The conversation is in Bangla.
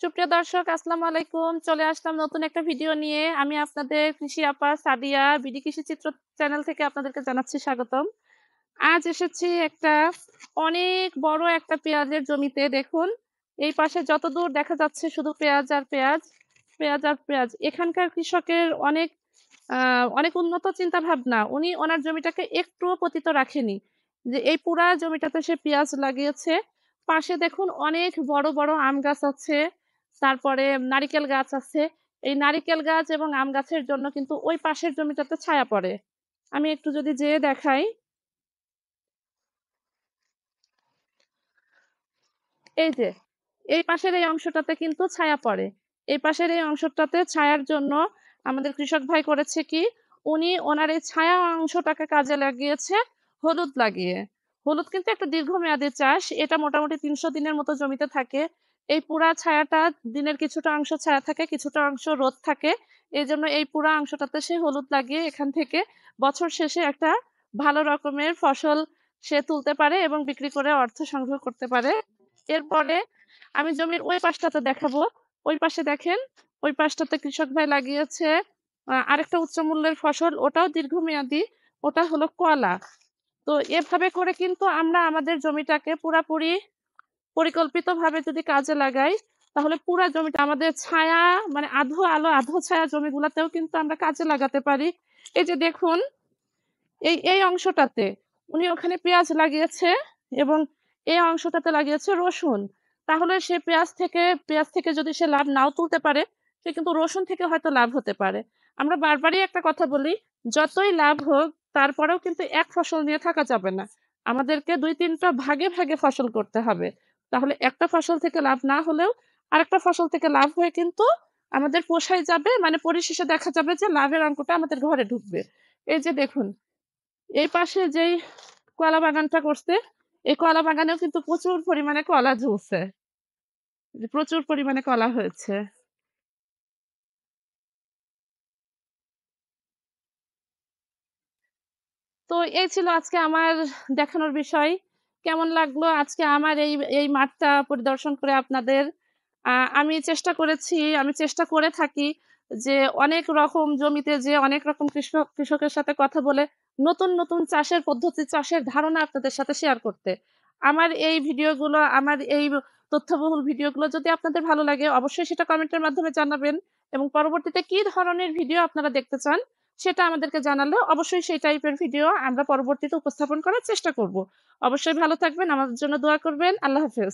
সুপ্রিয় দর্শক আসসালামু আলাইকুম। চলে আসলাম নতুন একটা ভিডিও নিয়ে। আমি আপনাদের কৃষি আপা সাদিয়া বিডি কৃষি চিত্র চ্যানেল থেকে আপনাদেরকে জানাচ্ছি স্বাগতম। আজ এসেছি একটা অনেক বড় একটা পেঁয়াজের জমিতে দেখুন। এই পাশে যতদূর দেখা যাচ্ছে শুধু পেঁয়াজ আর পেঁয়াজ, পেঁয়াজ আর পেঁয়াজ। এখানকার কৃষকের আ অনেক উন্নত চিন্তাভাবনা। উনি ওনার জমিটাকে একটুও পতিত রাখেনি। যে এই পুরা জমিটাতে সে পেঁয়াজ লাগিয়েছে। পাশে দেখুন অনেক বড়, বড় আম গাছ আছে। তারপরে নারিকেল গাছ আছে। এই নারিকেল গাছ এবং আম গাছের জন্য কিন্তু ওই পাশের জমিটাতে ছায়া পড়ে। আমি একটু যদি যেয়ে দেখাই, এই যে এই পাশের এই অংশটাতে কিন্তু ছায়া পড়ে। এই পাশের এই অংশটাতে ছায়ার জন্য আমাদের কৃষক ভাই করেছে কি, উনি ওনার এই ছায়া অংশটাকে কাজে লাগিয়েছে হলুদ লাগিয়ে। হলুদ কিন্তু একটা দীর্ঘমেয়াদী চাষ। এটা মোটামুটি ৩০০ দিনের মতো জমিতে থাকে। এই পুরা ছায়াটা দিনের কিছুটা অংশ ছায়া থাকে, কিছুটা অংশ রোদ থাকে। এজন্য এই পুরা অংশটাতে সে হলুদ লাগিয়ে এখান থেকে বছর শেষে একটা ভালো রকমের ফসল সে তুলতে পারে এবং বিক্রি করে অর্থ সংগ্রহ করতে পারে। এরপরে আমি জমির ওই পাশটাতে দেখাবো। ওই পাশে দেখেন, ওই পাশটাতে কৃষক ভাই লাগিয়েছে আরেকটা উচ্চ মূল্যের ফসল, ওটাও দীর্ঘমেয়াদী। ওটা হলো কলা। তো এভাবে করে কিন্তু আমরা আমাদের জমিটাকে পুরাপুরি পরিকল্পিতভাবে যদি কাজে লাগাই, তাহলে পুরা জমিটা আমাদের ছায়া মানে আধো আলো আধো ছায়া জমিগুলাতেও কিন্তু আমরা কাজে লাগাতে পারি। এই যে দেখুন, এই অংশটাতে উনি ওখানে পেঁয়াজ লাগিয়েছে এবং এই অংশটাতে লাগিয়েছে রসুন। তাহলে সে পেঁয়াজ থেকে যদি সে লাভ নাও তুলতে পারে, সে কিন্তু রসুন থেকে হয়তো লাভ হতে পারে। আমরা বারবারই একটা কথা বলি, যতই লাভ হোক তারপরেও কিন্তু এক ফসল নিয়ে থাকা যাবে না। আমাদেরকে ২-৩ টা ভাগে, ভাগে ফসল করতে হবে। তাহলে একটা ফসল থেকে লাভ না হলেও আরেকটা ফসল থেকে লাভ হয়ে কিন্তু আমাদের পোষায় যাবে। মানে পরিশেষে দেখা যাবে যে লাভের অঙ্কটা আমাদের ঘরে ঢুকবে। এই যে দেখুন, এই পাশে যেই কলা বাগানটা করছে, এই কলা বাগানেও কিন্তু প্রচুর পরিমাণে কলা ঝুলছে। যে প্রচুর পরিমাণে কলা হয়েছে। তো এই ছিল আজকে আমার দেখানোর বিষয়। কেমন লাগলো আজকে আমার এই মাঠটা পরিদর্শন করে আপনাদের? আ আমি চেষ্টা করেছি, আমি চেষ্টা করে থাকি যে অনেক রকম জমিতে যেয়ে অনেক রকম কৃষকের সাথে কথা বলে নতুন, নতুন চাষের পদ্ধতি, চাষের ধারণা আপনাদের সাথে শেয়ার করতে। আমার এই তথ্যবহুল ভিডিওগুলো যদি আপনাদের ভালো লাগে অবশ্যই সেটা কমেন্টের মাধ্যমে জানাবেন এবং পরবর্তীতে কি ধরনের ভিডিও আপনারা দেখতে চান সেটা আমাদেরকে জানালে অবশ্যই সেই টাইপের ভিডিও আমরা পরবর্তীতে উপস্থাপন করার চেষ্টা করব। অবশ্যই ভালো থাকবেন, আমাদের জন্য দোয়া করবেন। আল্লাহ হাফেজ।